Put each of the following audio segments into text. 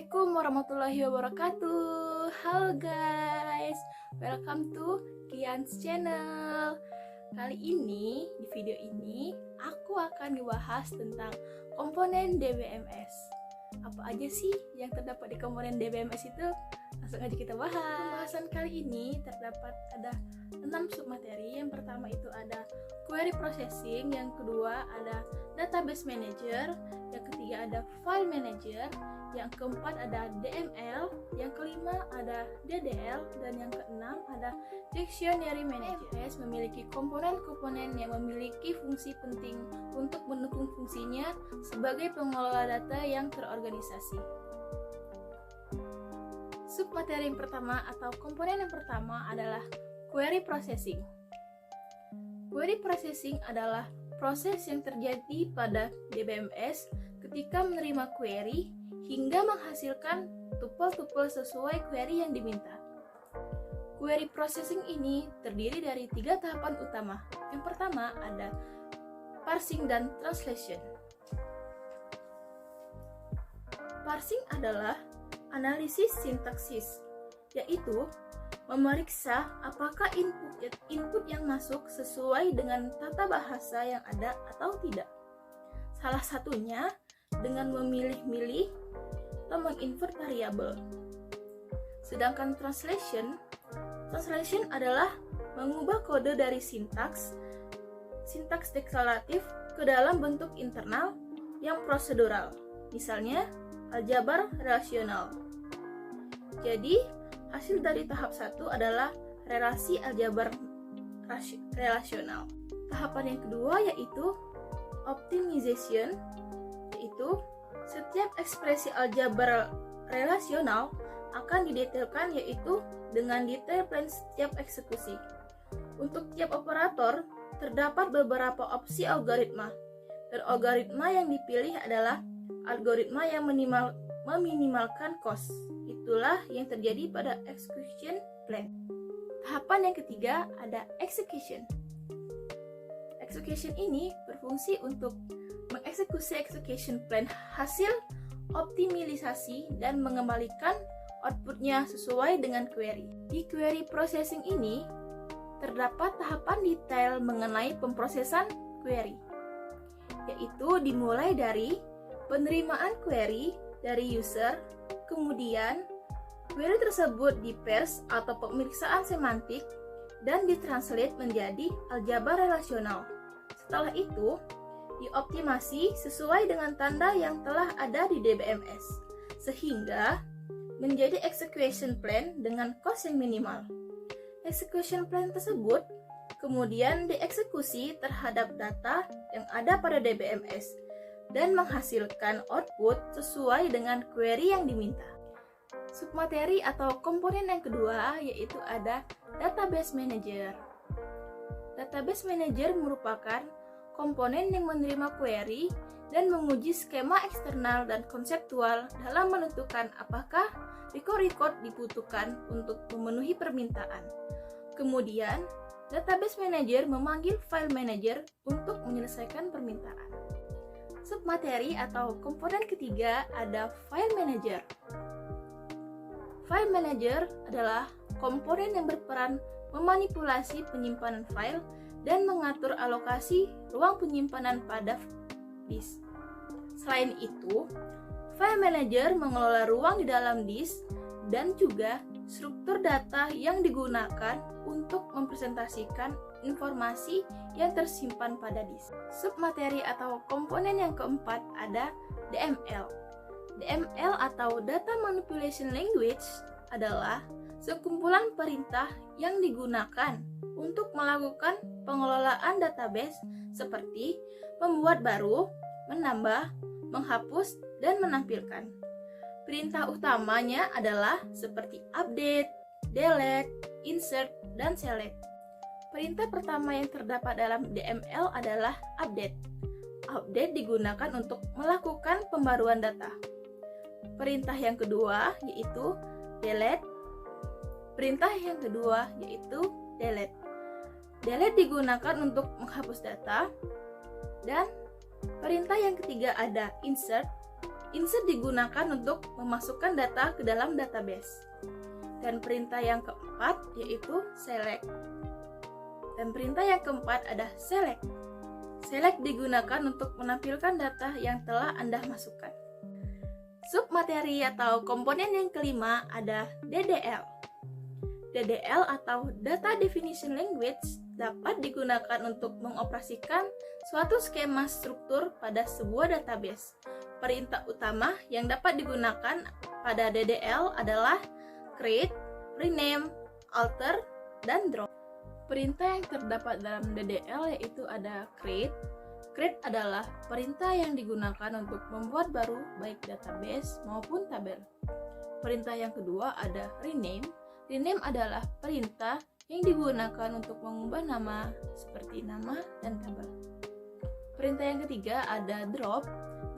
Assalamualaikum warahmatullahi wabarakatuh. Halo guys, welcome to Kian's channel. Kali ini, di video ini, aku akan membahas tentang komponen DBMS. Apa aja sih yang terdapat di komponen DBMS itu? Langsung aja kita bahas. Pembahasan kali ini terdapat ada 6 submateri. Yang pertama itu ada query processing, yang kedua ada database manager, yang ketiga ada file manager, yang keempat ada DML, yang kelima ada DDL, dan yang keenam ada dictionary manager. DBMS memiliki komponen-komponen yang memiliki fungsi penting untuk mendukung fungsinya sebagai pengelola data yang terorganisasi. Submateri yang pertama atau komponen yang pertama adalah query processing. Query processing adalah proses yang terjadi pada DBMS ketika menerima query hingga menghasilkan tupel-tupel sesuai query yang diminta. Query processing ini terdiri dari 3 tahapan utama. Yang pertama ada parsing dan translation. Parsing adalah analisis sintaksis, yaitu memeriksa apakah input yang masuk sesuai dengan tata bahasa yang ada atau tidak. Salah satunya dengan memilih-milih atau menginvert variabel. Sedangkan translation adalah mengubah kode dari sintaks deklaratif ke dalam bentuk internal yang prosedural, misalnya aljabar relasional. Jadi, hasil dari tahap 1 adalah relasi aljabar relasional. Tahapan yang kedua yaitu optimization, yaitu setiap ekspresi aljabar relasional akan didetailkan, yaitu dengan detail plan setiap eksekusi. Untuk tiap operator, terdapat beberapa opsi algoritma, dan algoritma yang dipilih adalah algoritma yang meminimalkan cost. Itulah yang terjadi pada execution plan. Tahapan yang ketiga ada execution. Execution ini berfungsi untuk mengeksekusi execution plan hasil optimalisasi dan mengembalikan outputnya sesuai dengan query. Di query processing ini terdapat tahapan detail mengenai pemrosesan query, yaitu dimulai dari penerimaan query dari user, kemudian query tersebut diparse atau pemeriksaan semantik dan ditranslate menjadi aljabar relasional. Setelah itu, dioptimasi sesuai dengan tanda yang telah ada di DBMS, sehingga menjadi execution plan dengan cost yang minimal. Execution plan tersebut kemudian dieksekusi terhadap data yang ada pada DBMS dan menghasilkan output sesuai dengan query yang diminta. Submateri atau komponen yang kedua yaitu ada database manager. Database manager merupakan komponen yang menerima query dan menguji skema eksternal dan konseptual dalam menentukan apakah record dibutuhkan untuk memenuhi permintaan. Kemudian, database manager memanggil file manager untuk menyelesaikan permintaan. Submateri atau komponen ketiga ada file manager. File manager adalah komponen yang berperan memanipulasi penyimpanan file dan mengatur alokasi ruang penyimpanan pada disk. Selain itu, file manager mengelola ruang di dalam disk dan juga struktur data yang digunakan untuk mempresentasikan informasi yang tersimpan pada disk. Submateri atau komponen yang keempat ada DML. DML atau Data Manipulation Language adalah sekumpulan perintah yang digunakan untuk melakukan pengelolaan database seperti membuat baru, menambah, menghapus, dan menampilkan. Perintah utamanya adalah seperti update, delete, insert, dan select. Perintah pertama yang terdapat dalam DML adalah update. Update digunakan untuk melakukan pembaruan data. Perintah yang kedua yaitu delete. Perintah yang kedua yaitu delete. Delete digunakan untuk menghapus data. Dan perintah yang ketiga ada insert. Insert digunakan untuk memasukkan data ke dalam database. Dan perintah yang keempat yaitu select. Dan perintah yang keempat ada select. Select digunakan untuk menampilkan data yang telah Anda masukkan. Submateri atau komponen yang kelima ada DDL. DDL atau Data Definition Language dapat digunakan untuk mengoperasikan suatu skema struktur pada sebuah database. Perintah utama yang dapat digunakan pada DDL adalah create, rename, alter, dan drop. Perintah yang terdapat dalam DDL yaitu ada create. Create adalah perintah yang digunakan untuk membuat baru baik database maupun tabel. Perintah yang kedua ada rename. Rename adalah perintah yang digunakan untuk mengubah nama seperti nama dan tabel. Perintah yang ketiga ada drop.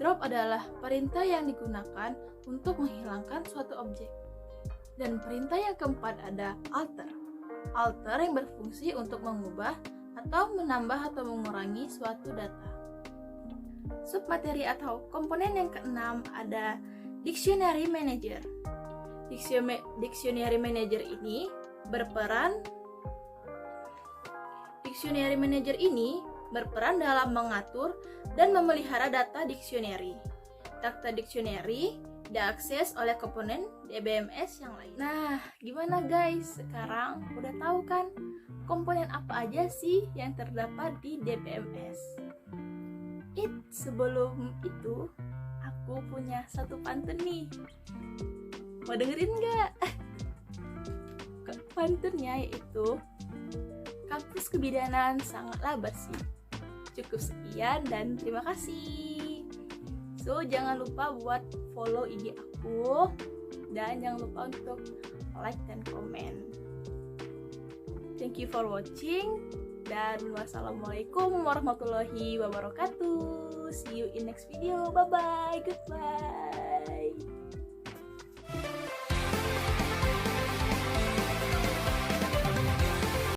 Drop adalah perintah yang digunakan untuk menghilangkan suatu objek. Dan perintah yang keempat ada alter. Alter yang berfungsi untuk mengubah atau menambah atau mengurangi suatu data. Submateri atau komponen yang keenam ada Dictionary Manager. Dictionary Manager ini berperan dalam mengatur dan memelihara data dictionary. Data dictionary diakses oleh komponen DBMS yang lain. Nah, gimana guys? Sekarang udah tahu kan komponen apa aja sih yang terdapat di DBMS? Sebelum itu, aku punya satu pantun nih. Mau dengerin nggak? Pantunnya yaitu, kampus kebidanan sangatlah bersih. Cukup sekian dan terima kasih. So, jangan lupa buat follow IG aku dan jangan lupa untuk like dan komen. Thank you for watching dan wassalamualaikum warahmatullahi wabarakatuh. See you in next video. Bye bye. Goodbye.